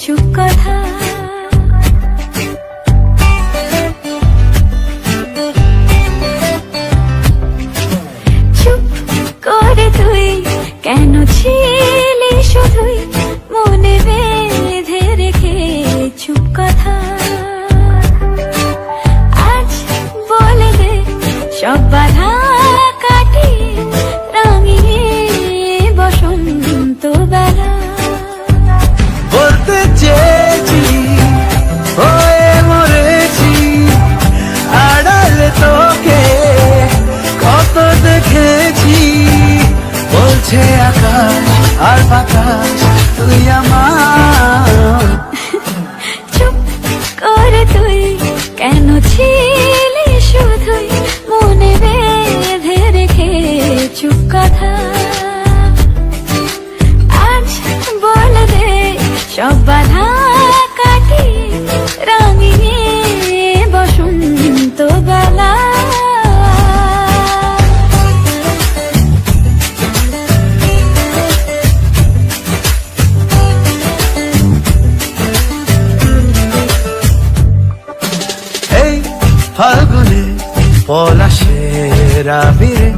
চুপ কথা। চুপ করে তুই কেন ছিলি শুধুই মনে বেঁধে রেখে চুপ কথা। আজ বলে দে সব বাধা কাটিয়ে রাঙিয়ে বসন্ত বেলা। বলতে চেয়েছি হয়ে মরেছি আড়ালে তোকে কত দেখেছি। বলছে আকাশ আর বাতাস তুই আমার। চুপ করে তুই কেন ছিলি শুধুই মনে বেঁধে রেখে চুপ কথা। আজ বলে দে সব বাধা কাটিয়ে রাঙিয়ে বসন্ত বেলা। এই ফাল্গুনে পলাশের আবিরে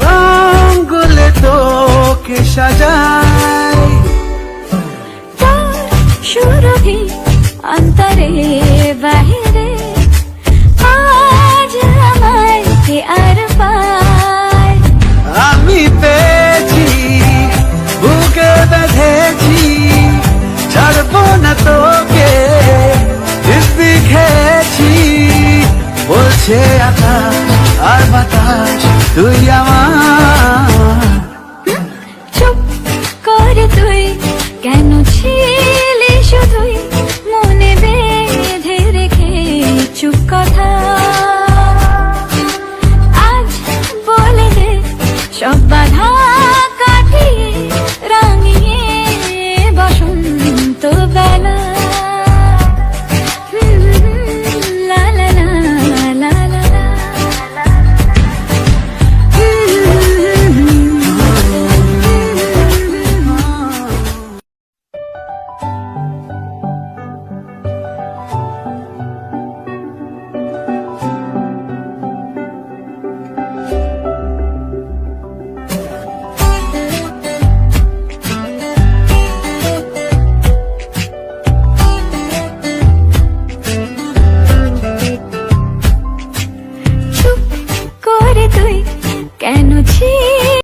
রঙগুলো তোকে সাজাই। তোর সুরভি অন্তরে বাহিরে আজ আমায় কে আর পায়। আমি পেয়েছি বুকে বেঁধেছি ছাড়বো না তোকে দিব্যি খেয়েছি। বলছে আকাশ আর বাতাস তুই আমার। চুপ করে তুই কেন ছিলি শুধুই মনে বেঁধে রেখে চুপ কথা। আজ বলে দে সব বাধা কাটিয়ে রাঙিয়ে বসন্ত বেলা।